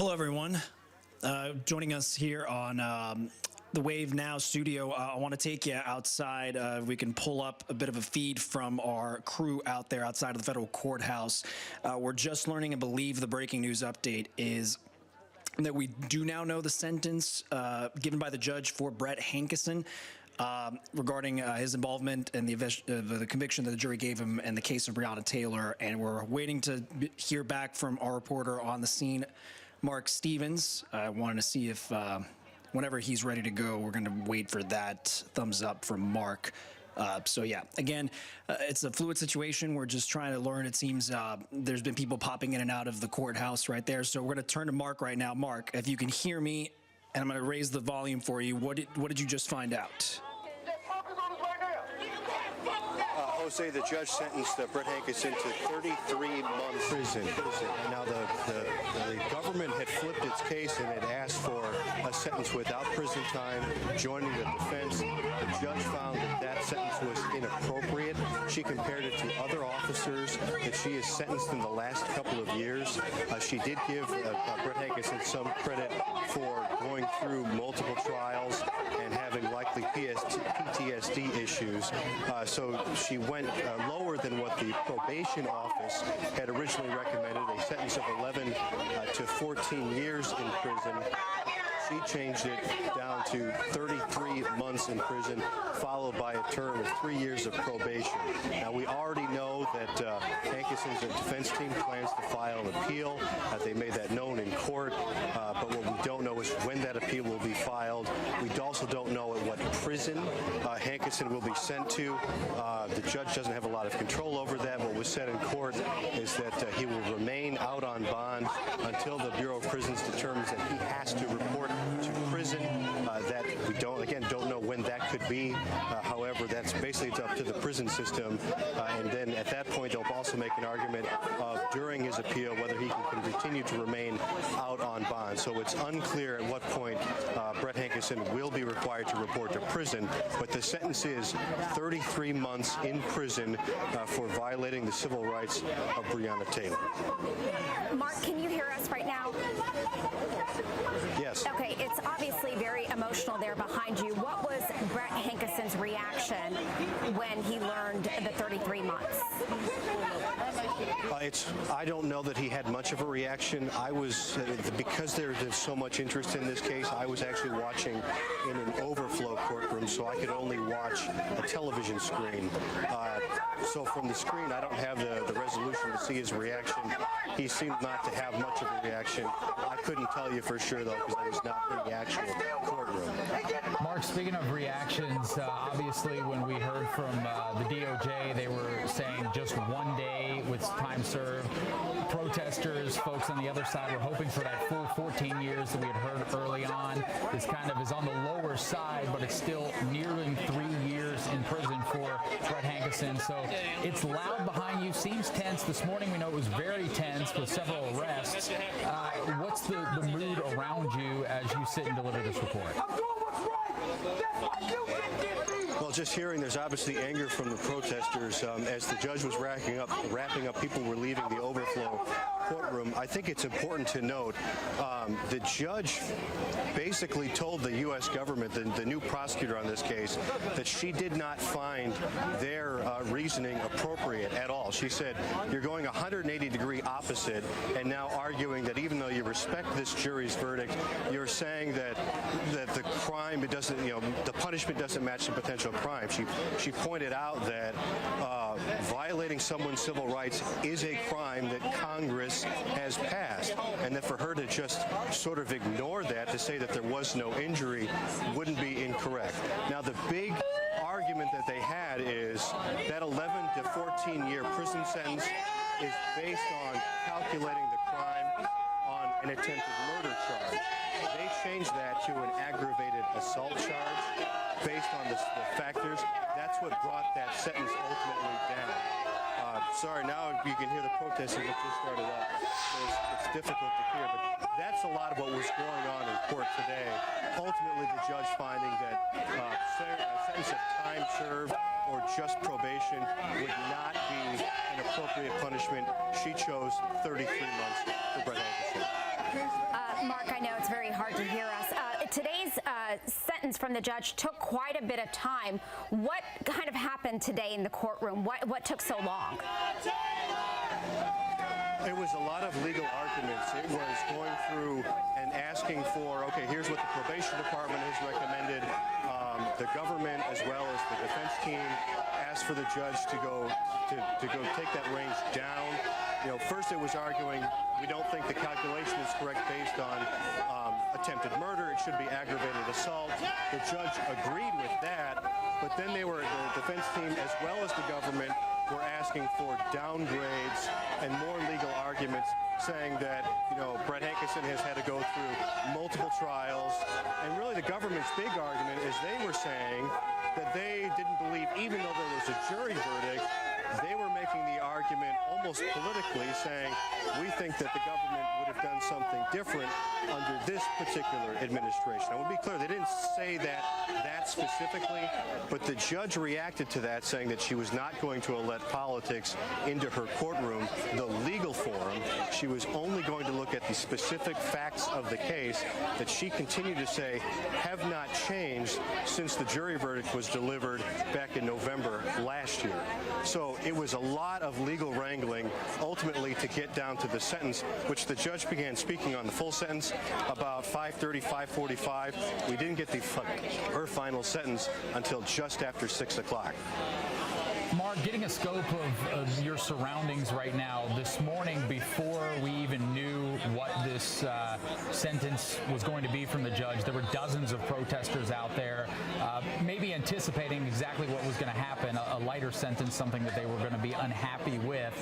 Hello, everyone. Joining us here on the Wave Now studio. I want to take you outside. We can pull up a bit of a feed from our crew out there outside of the federal courthouse. We're just learning and believe the breaking news update is that we do now know the sentence given by the judge for Brett Hankison regarding his involvement and the conviction that the jury gave him in the case of Breonna Taylor. And we're waiting to hear back from our reporter on the scene, Mark Stevens. I wanted to see if whenever he's ready to go, we're going to wait for that thumbs up from Mark. So yeah, again, it's a fluid situation. We're just trying to learn. It seems there's been people popping in and out of the courthouse right there. So we're going to turn to Mark right now. Mark, if you can hear me, and I'm going to raise the volume for you. What did you just find out? Jose, the judge sentenced Brett Hankison to 33 months prison. Now, the government had flipped its case and had asked for a sentence without prison time, joining the defense. The judge found that sentence was inappropriate. She compared it to other officers that she has sentenced in the last couple of years. She did give Brett Hankison some credit for going through multiple trials and having likely PTSD issues. So she went lower than what the probation office had originally recommended, a sentence of 11 to 14 years in prison. She changed it down to 33 months in prison, followed by a term of 3 years of probation. Now, we already know that Hankison's defense team plans to file an appeal. They made that known in court, but what we don't know is when that appeal will be filed. We also don't know at what prison Hankison will be sent to. The judge doesn't have a lot of control over that. What was said in court is that he will remain out on bond until the Bureau of Prisons determines that he has to report to prison. That we don't know when that could be. However, that's basically it's up to the prison system. And then at that point, they'll also make an argument during his appeal whether he can continue to remain out on bond. So it's unclear at what point Brett Hankison will be required to report to prison. But the sentence is 33 months in prison for violating the civil rights of Breonna Taylor. Mark, can you hear us right now? Yes. Okay, it's obviously very emotional there behind you. What was Brett Hankison's reaction when he learned the 33 months? I don't know that he had much of a reaction. I was, because there's so much interest in this case, I was actually watching in an overflow courtroom, so I could only watch a television screen. So from the screen, I don't have the resolution to see his reaction. He seemed not to have much of a reaction. I couldn't tell you for sure, though, because I was not in the actual courtroom. Mark, speaking of reactions, obviously when we heard from the DOJ, they were saying just 1 day with time served. Protesters, folks on the other side, were hoping for that full 14 years that we had heard early on. This kind of is on the lower side, but it's still nearing 3 years in prison for Brett Hankison. So it's loud behind you, seems tense. This morning we know it was very tense with several arrests. What's the mood around you as you sit and deliver this report? Well, just hearing there's obviously anger from the protesters as the judge was wrapping up, people were leaving the overflow courtroom. I think it's important to note the judge basically told the U.S. government, the new prosecutor on this case, that she did not find their reasoning appropriate at all. She said, you're going 180-degree opposite and now arguing that even though you respect this jury's verdict, you're saying that the crime, it doesn't, the punishment doesn't match the potential crime. She pointed out that violating someone's civil rights is a crime that Congress has passed, and that for her to just sort of ignore that, to say that there was no injury, wouldn't be incorrect. Now, the big argument that they had is that 11 to 14-year prison sentence is based on calculating the crime on an attempted murder charge. They changed that to an aggravated assault charge based on the factors. That's what brought that sentence ultimately down. Sorry, now you can hear the protesting that just started up. It's difficult to hear, but that's a lot of what was going on in court today. Ultimately, the judge finding that a sentence of time served or just probation would not be an appropriate punishment. She chose 33 months for Brett Hankison. today's sentence from the judge took quite a bit of time. What kind of happened today in the courtroom? What took so long? It was a lot of legal arguments. It was going through and asking for, okay, here's what the probation department has recommended. The government, as well as the defense team, asked for the judge to go take that range down. First it was arguing we don't think the calculation is correct based on attempted murder. It should be aggravated assault. The judge agreed with that, but then the defense team, as well as the government, were asking for downgrades and more legal arguments, saying that Brett Hankison has had to go through multiple trials, and really the government's big argument is they were saying that they didn't believe, even though there was a jury verdict, they were making the argument almost politically, saying we think that the government would have done something different under this particular administration. I want to be clear, they didn't say that specifically, but the judge reacted to that, saying that she was not going to let politics into her courtroom, the legal forum. She was only going to look at the specific facts of the case that she continued to say have not changed since the jury verdict was delivered back in November last year. So it was a lot of legal wrangling ultimately to get down to the sentence, which the judge began speaking on the full sentence about 5:30, 5:45. We didn't get her final sentence until just after 6 o'clock. Mark, getting a scope of your surroundings right now, this morning, before we even knew what this sentence was going to be from the judge, there were dozens of protesters out there, maybe anticipating exactly what was going to happen, a lighter sentence, something that they were going to be unhappy with.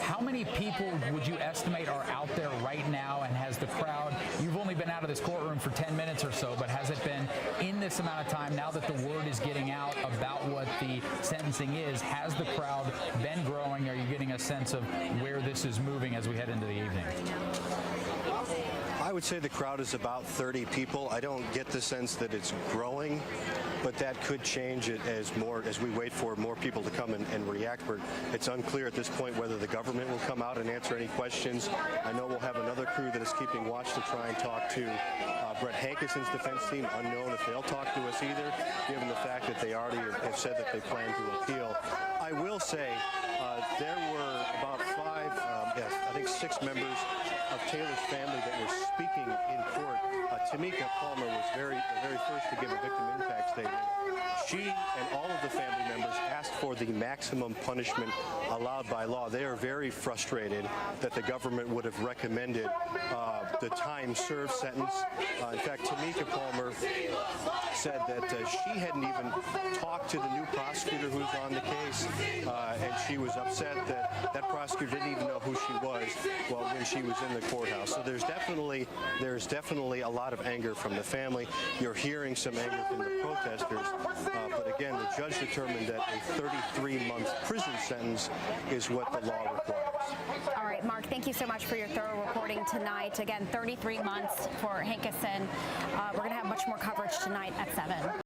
How many people would you estimate are out there right now, and has the crowd, you've only been out of this courtroom for 10 minutes or so, but has it been in this amount of time, now that the word is getting out about what the sentencing is, has the crowd been growing? Are you getting a sense of where this is moving as we head into the evening? I would say the crowd is about 30 people. I don't get the sense that it's growing, but that could change it as we wait for more people to come and react. It's unclear at this point whether the government will come out and answer any questions. I know we'll have another crew that is keeping watch to try and talk to Brett Hankison's defense team. Unknown if they'll talk to us either, given the fact that they already have said that they plan to appeal. I will say there were about I think 6 members of Taylor's family that were speaking in court. Tamika Palmer was the very first to give a victim impact statement. She and all of the family members asked for the maximum punishment allowed by law. They are very frustrated that the government would have recommended the time served sentence. In fact, Tamika Palmer said that she hadn't even talked to the new prosecutor who's on the case, and she was upset that that prosecutor didn't even know who she was when she was in the courthouse. So there's definitely a lot of anger from the family. You're hearing some anger from the protesters, but again, the judge determined that a 33-month prison sentence is what the law requires. All right, Mark, thank you so much for your thorough reporting tonight. Again, 33 months for Hankison. We're going to have much more coverage tonight at 7.